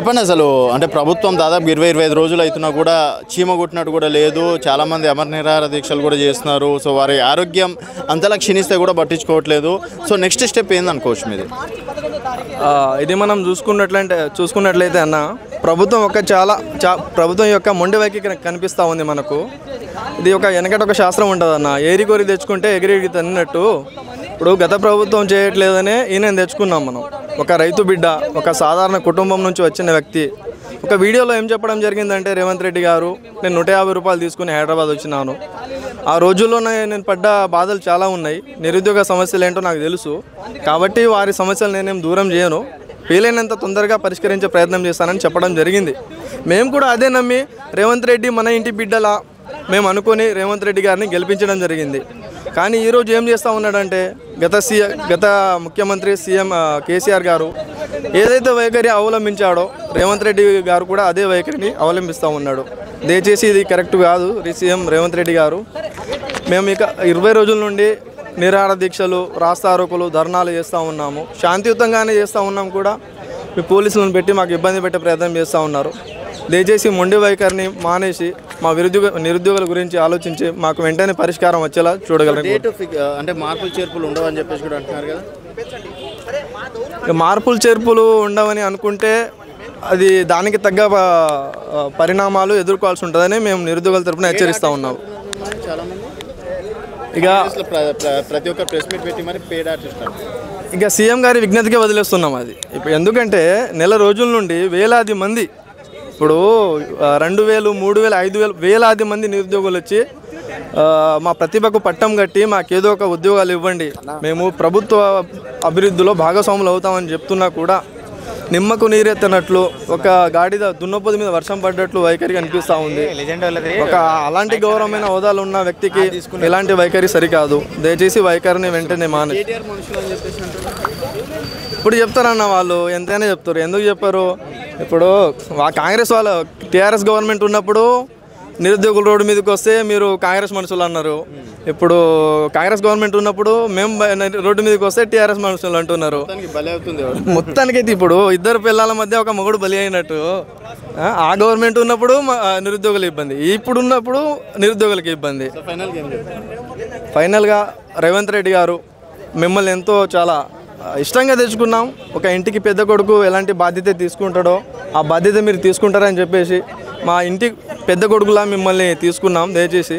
చెప్పండి అసలు అంటే ప్రభుత్వం దాదాపు 20-25 రోజులు అవుతున్నా కూడా చీమ కొట్టినట్టు కూడా లేదు. చాలామంది అమర నిరాహార దీక్షలు కూడా చేస్తున్నారు. సో వారి ఆరోగ్యం అంతలా క్షీణిస్తే కూడా పట్టించుకోవట్లేదు. సో నెక్స్ట్ స్టెప్ ఏందనుకోవచ్చు మీది? ఇది మనం చూసుకున్నట్లయితే అన్న ప్రభుత్వం ప్రభుత్వం యొక్క మొండి వైఖరి కనిపిస్తూ ఉంది మనకు. ఇది వెనకట ఒక శాస్త్రం ఉంటుంది అన్న, ఏరి కోరి తెచ్చుకుంటే ఎగిరి తన్నట్టు. ఇప్పుడు గత ప్రభుత్వం చేయట్లేదనే ఈయన తెచ్చుకున్నాం మనం. ఒక రైతు బిడ్డ, ఒక సాధారణ కుటుంబం నుంచి వచ్చిన వ్యక్తి ఒక వీడియోలో ఏం చెప్పడం జరిగిందంటే, రేవంత్ రెడ్డి గారు నేను 150 రూపాయలు తీసుకుని హైదరాబాద్ వచ్చినాను. ఆ రోజుల్లోనే నేను పడ్డ బాధలు చాలా ఉన్నాయి, నిరుద్యోగ సమస్యలు ఏంటో నాకు తెలుసు, కాబట్టి వారి సమస్యలు నేనేం దూరం చేయను, వీలైనంత తొందరగా పరిష్కరించే ప్రయత్నం చేస్తానని చెప్పడం జరిగింది. మేము కూడా అదే నమ్మి రేవంత్ రెడ్డి మన ఇంటి బిడ్డలా మేము అనుకొని రేవంత్ రెడ్డి గారిని గెలిపించడం జరిగింది. కానీ ఈరోజు ఏం చేస్తూ ఉన్నాడంటే, గత ముఖ్యమంత్రి సీఎం కేసీఆర్ గారు ఏదైతే వైఖరి అవలంబించాడో రేవంత్ రెడ్డి గారు కూడా అదే వైఖరిని అవలంబిస్తూ ఉన్నాడు. దయచేసి ఇది కరెక్ట్ కాదు. సీఎం రేవంత్ రెడ్డి గారు, మేము ఇక 20 రోజుల నుండి నిరాహార దీక్షలు, రాస్తారోకులు, ధర్నాలు చేస్తూ ఉన్నాము. శాంతియుతంగానే చేస్తూ ఉన్నాం కూడా. మీ పోలీసులను పెట్టి మాకు ఇబ్బంది పెట్టే ప్రయత్నం చేస్తూ ఉన్నారు. దయచేసి మొండి వైఖరిని మానేసి మా నిరుద్యోగుల గురించి ఆలోచించి మాకు వెంటనే పరిష్కారం వచ్చేలా చూడగలరు. అంటే మార్పులు చేర్పులు ఉండవని చెప్పేసి కూడా అంటున్నారు కదా. మార్పులు చేర్పులు ఉండవని అనుకుంటే అది దానికి తగ్గ పరిణామాలు ఎదుర్కోవాల్సి ఉంటుందని మేము నిరుద్యోగుల తరఫున హెచ్చరిస్తూ ఉన్నాము. ఇక ప్రతి ఒక్క ప్రెస్ మీట్ పెట్టి మరి పేడ్ ఆర్టిస్ట్ ఇక సీఎం గారి విజ్ఞతకే వదిలేస్తున్నాం అది. ఇప్పుడు ఎందుకంటే నెల రోజుల నుండి వేలాది మంది, ఇప్పుడు 2000, 3000, 5000 వేలాది మంది నిరుద్యోగులు వచ్చి మా ప్రతిభకు పట్టం కట్టి మాకేదో ఒక ఉద్యోగాలు ఇవ్వండి, మేము ప్రభుత్వ అభివృద్ధిలో భాగస్వాములు అవుతామని చెప్తున్నా కూడా నిమ్మకు నీరెత్తనట్లు, ఒక గాడిద దున్నపోతు మీద వర్షం పడ్డట్లు వైఖరి కనిపిస్తూ ఉంది. ఒక అలాంటి గౌరవమైన హోదాలు ఉన్న వ్యక్తికి ఇలాంటి వైఖరి సరికాదు. దయచేసి వైఖరిని వెంటనే మానే. ఇప్పుడు చెప్తారన్న వాళ్ళు, ఎంతైనా చెప్తారు. ఎందుకు చెప్పారు? ఇప్పుడు కాంగ్రెస్ వాళ్ళ టీఆర్ఎస్ గవర్నమెంట్ ఉన్నప్పుడు నిరుద్యోగులు రోడ్డు మీదకి వస్తే మీరు కాంగ్రెస్ మనుషులు అన్నారు. ఇప్పుడు కాంగ్రెస్ గవర్నమెంట్ ఉన్నప్పుడు మేము రోడ్డు మీదకి వస్తే టీఆర్ఎస్ మనుషులు అంటున్నారు. మొత్తానికైతే ఇప్పుడు ఇద్దరు పిల్లల మధ్య ఒక మొగుడు బలి అయినట్టు. ఆ గవర్నమెంట్ ఉన్నప్పుడు నిరుద్యోగుల ఇబ్బంది, ఇప్పుడు ఉన్నప్పుడు నిరుద్యోగులకి ఇబ్బంది. ఫైనల్గా రేవంత్ రెడ్డి గారు, మిమ్మల్ని ఎంతో చాలా ఇష్టంగా తెచ్చుకున్నాం. ఒక ఇంటికి పెద్ద కొడుకు ఎలాంటి బాధ్యత తీసుకుంటాడో ఆ బాధ్యత మీరు తీసుకుంటారని చెప్పేసి మా ఇంటి పెద్ద కొడుకులా మిమ్మల్ని తీసుకున్నాం. దయచేసి